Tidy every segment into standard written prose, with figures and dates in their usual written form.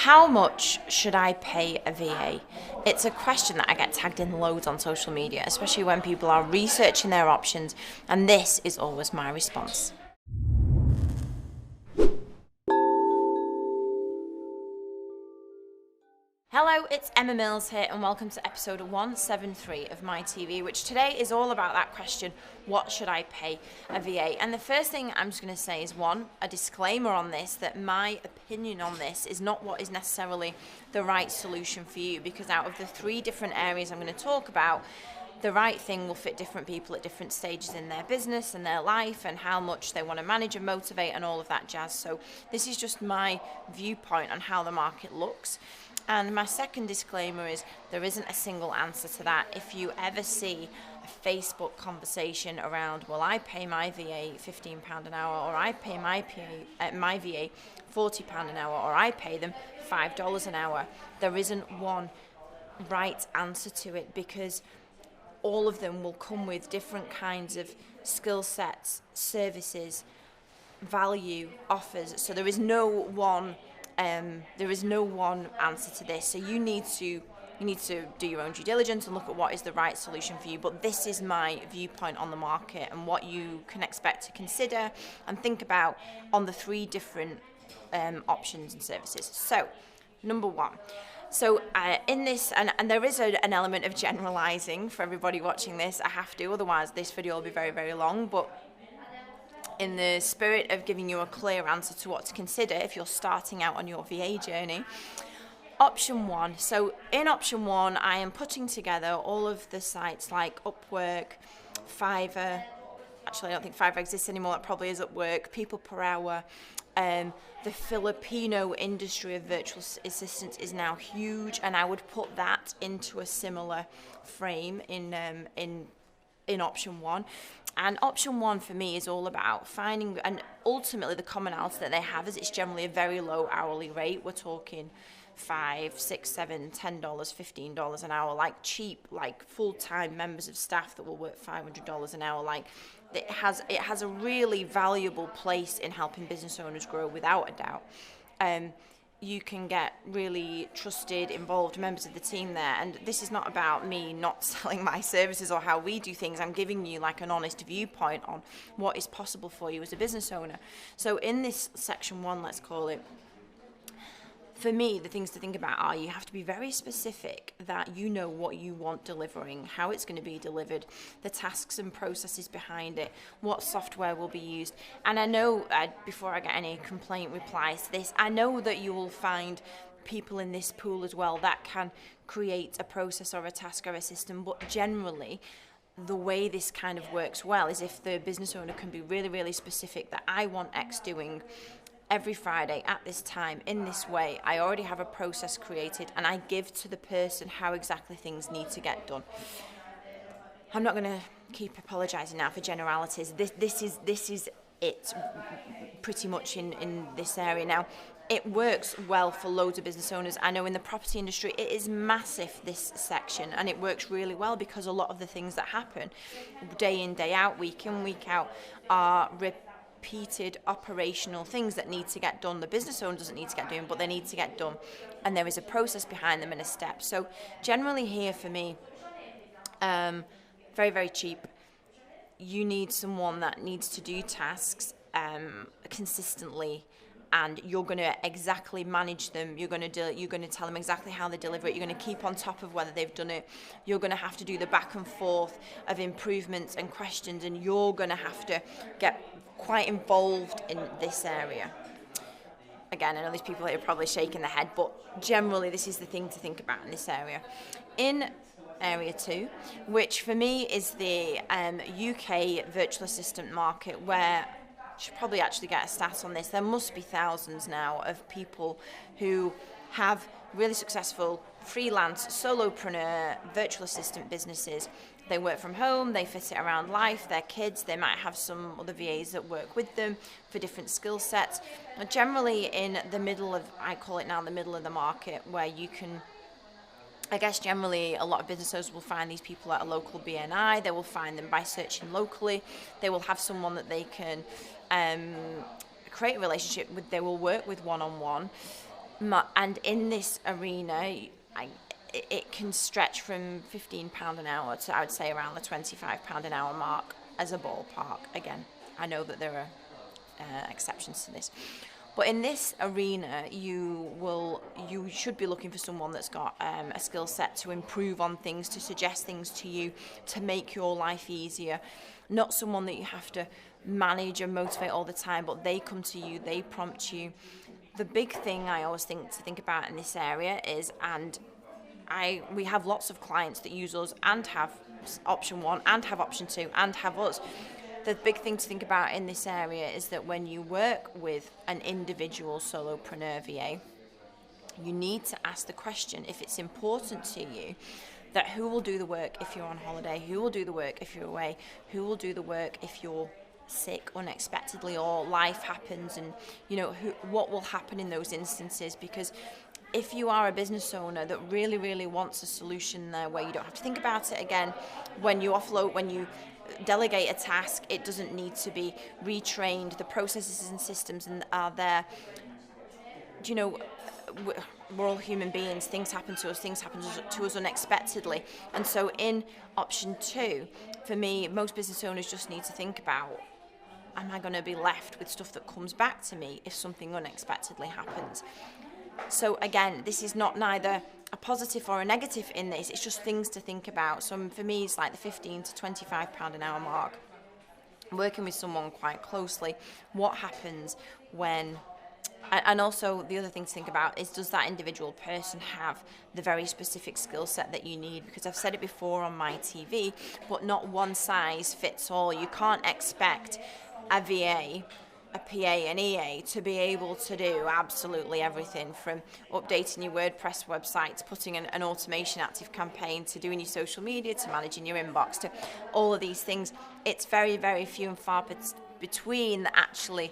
How much should I pay a VA? It's a question that I get tagged in loads on social media, especially when people are researching their options, and this is always my response. Hello, it's Emma Mills here and welcome to episode 173 of my TV, which today is all about that question, what should I pay a VA? And the first thing I'm just going to say is a disclaimer on this, that my opinion on this is not what is necessarily the right solution for you, because out of the three different areas I'm going to talk about, the right thing will fit different people at different stages in their business and their life and how much they want to manage and motivate and all of that jazz. So this is just my viewpoint on how the market looks. And my second disclaimer is there isn't a single answer to that. If you ever see a Facebook conversation around, well, I pay my VA £15 an hour, or I pay my VA £40 an hour, or I pay them $5 an hour, there isn't one right answer to it, because all of them will come with different kinds of skill sets, services, value, offers. So there is no one answer to this. So you need to do your own due diligence and look at what is the right solution for you. But this is my viewpoint on the market and what you can expect to consider and think about on the three different options and services. So, number one. So in this, and there is an element of generalizing for everybody watching this. I have to, otherwise this video will be very, very long. But in the spirit of giving you a clear answer to what to consider if you're starting out on your VA journey, option one. So in option one, I am putting together all of the sites like Upwork, Fiverr. Actually, I don't think Fiverr exists anymore. That probably is Upwork. People Per Hour. The Filipino industry of virtual assistants is now huge, and I would put that into a similar frame in option one. And option one for me is all about finding, and ultimately the commonality that they have is it's generally a very low hourly rate. We're talking $5, $6, $7, $10, $15 an hour, like cheap, like full-time members of staff that will work $500 an hour. Like it has a really valuable place in helping business owners grow, without a doubt. You can get really trusted, involved members of the team there. And this is not about me not selling my services or how we do things. I'm giving you like an honest viewpoint on what is possible for you as a business owner. So in this section one, let's call it, for me, the things to think about are you have to be very specific that you know what you want delivering, how it's going to be delivered, the tasks and processes behind it, what software will be used. And I know, before I get any complaint replies to this, I know that you will find people in this pool as well that can create a process or a task or a system, but generally, the way this kind of works well is if the business owner can be really, really specific that I want X doing every Friday at this time in this way. I already have a process created and I give to the person how exactly things need to get done. I'm not going to keep apologising now for generalities. This is it pretty much in this area. Now, it works well for loads of business owners. I know in the property industry it is massive, this section, and it works really well because a lot of the things that happen day in, day out, week in, week out are repeated operational things that need to get done. The business owner doesn't need to get done, but they need to get done, and there is a process behind them and a step. So generally here for me, very, very cheap. You need someone that needs to do tasks consistently, and you're going to exactly manage them. You're going to tell them exactly how they deliver it. You're going to keep on top of whether they've done it. You're going to have to do the back and forth of improvements and questions, and you're going to have to get quite involved in this area. Again, I know there's people that are probably shaking their head, but generally this is the thing to think about in this area. In area two, which for me is the UK virtual assistant market, where I should probably actually get a stat on this. There must be thousands now of people who have really successful freelance, solopreneur, virtual assistant businesses. They work from home, they fit it around life, their kids, they might have some other VAs that work with them for different skill sets. Generally in the middle of, I call it now the middle of the market, where you can, I guess generally a lot of business owners will find these people at a local BNI. They will find them by searching locally. They will have someone that they can create a relationship with. They will work with one-on-one. And in this arena, it can stretch from £15 an hour to, I would say, around the £25 an hour mark as a ballpark. Again, I know that there are exceptions to this. But in this arena, you should be looking for someone that's got a skill set to improve on things, to suggest things to you, to make your life easier. Not someone that you have to manage and motivate all the time, but they come to you, they prompt you. The big thing I always think about in this area is, we have lots of clients that use us and have option 1 and have option 2 and have us. The big thing to think about in this area is that when you work with an individual solopreneur VA, you need to ask the question, if it's important to you, that who will do the work if you're on holiday, who will do the work if you're away, who will do the work if you're sick unexpectedly or life happens, and what will happen in those instances. Because if you are a business owner that really, really wants a solution there where you don't have to think about it again, when you delegate a task, it doesn't need to be retrained. The processes and systems are there. We're all human beings. Things happen to us. Things happen to us unexpectedly. And so in option 2, for me, most business owners just need to think about, am I going to be left with stuff that comes back to me if something unexpectedly happens? So again, this is not neither a positive or a negative in this, it's just things to think about. So for me, it's like the £15 to £25 an hour mark. Working with someone quite closely, what happens when, and also the other thing to think about is, does that individual person have the very specific skill set that you need? Because I've said it before on my TV, but not one size fits all. You can't expect a VA, a PA, an EA to be able to do absolutely everything, from updating your WordPress website, to putting an automation active campaign, to doing your social media, to managing your inbox, to all of these things. It's very, very few and far between that actually.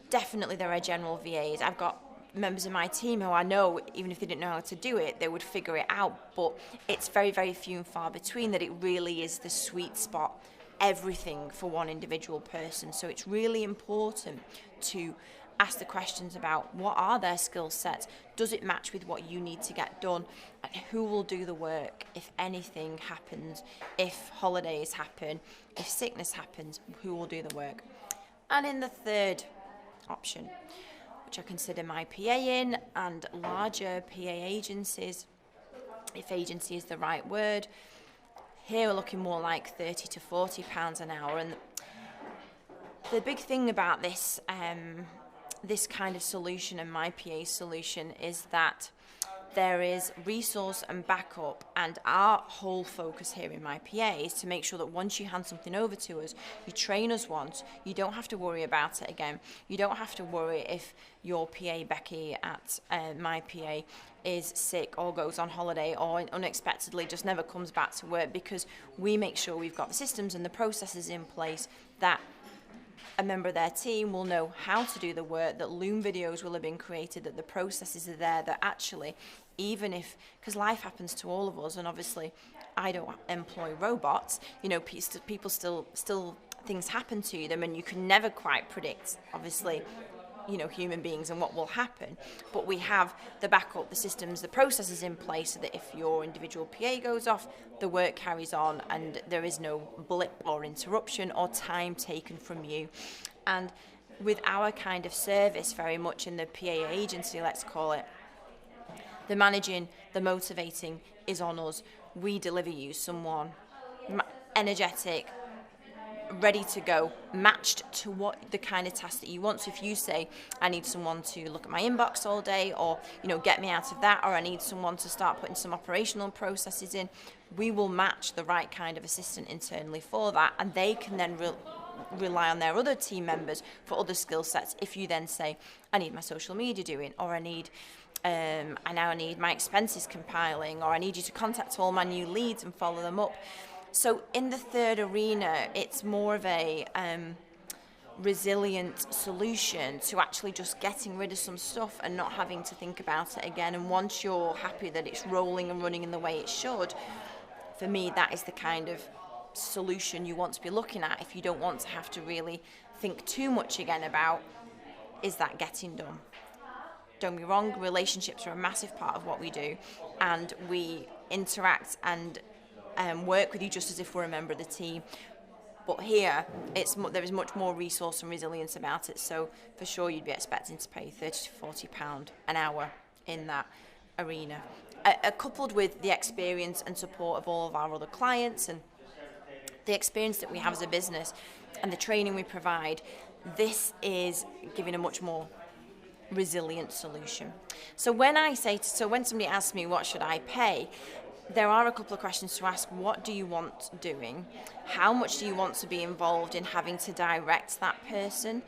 Definitely there are general VAs. I've got members of my team who I know, even if they didn't know how to do it, they would figure it out, but it's very, very few and far between that it really is the sweet spot, everything for one individual person. So it's really important to ask the questions about, what are their skill sets? Does it match with what you need to get done? And who will do the work if anything happens? If holidays happen, if sickness happens, who will do the work? And in the third option, which I consider my PA in, and larger PA agencies, if agency is the right word, here we're looking more like £30 to £40 an hour. And the big thing about this this kind of solution and my PA solution is that there is resource and backup, and our whole focus here in my PA is to make sure that once you hand something over to us, you train us once, you don't have to worry about it again. You don't have to worry if your PA, Becky, at my PA is sick or goes on holiday or unexpectedly just never comes back to work, because we make sure we've got the systems and the processes in place that a member of their team will know how to do the work, that Loom videos will have been created, that the processes are there, that actually, even if, because life happens to all of us, and obviously I don't employ robots, people still things happen to them, and you can never quite predict, obviously, human beings and what will happen. But we have the backup, the systems, the processes in place, so that if your individual PA goes off, the work carries on and there is no blip or interruption or time taken from you. And with our kind of service, very much in the PA agency, let's call it, the managing, the motivating is on us. We deliver you someone energetic, ready to go, matched to what the kind of task that you want. So if you say, I need someone to look at my inbox all day, or get me out of that, or I need someone to start putting some operational processes in, we will match the right kind of assistant internally for that, and they can then rely on their other team members for other skill sets. If you then say, I need my social media doing, or I now need my expenses compiling, or I need you to contact all my new leads and follow them up. So in the third arena, it's more of a resilient solution to actually just getting rid of some stuff and not having to think about it again. And once you're happy that it's rolling and running in the way it should, for me, that is the kind of solution you want to be looking at if you don't want to have to really think too much again about, is that getting done? don't be wrong, relationships are a massive part of what we do, and we interact and work with you just as if we're a member of the team. But here, there is much more resource and resilience about it. So for sure, you'd be expecting to pay £30 to £40 an hour in that arena. Coupled with the experience and support of all of our other clients and the experience that we have as a business and the training we provide, this is giving a much more resilient solution. So when somebody asks me what should I pay, there are a couple of questions to ask. What do you want doing? How much do you want to be involved in having to direct that person?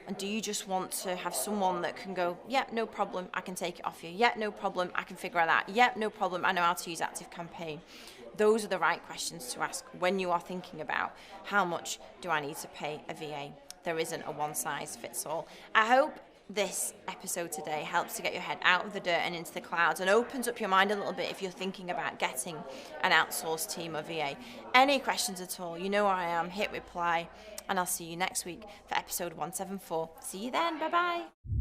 And do you just want to have someone that can go, yeah, no problem, I can take it off you. Yeah, no problem, I can figure it out. Yeah, no problem, I know how to use ActiveCampaign. Those are the right questions to ask when you are thinking about how much do I need to pay a VA. There isn't a one size fits all. I hope this episode today helps to get your head out of the dirt and into the clouds and opens up your mind a little bit if you're thinking about getting an outsourced team or VA. Any questions at all, you know where I am, hit reply, and I'll see you next week for episode 174. See you then, bye-bye.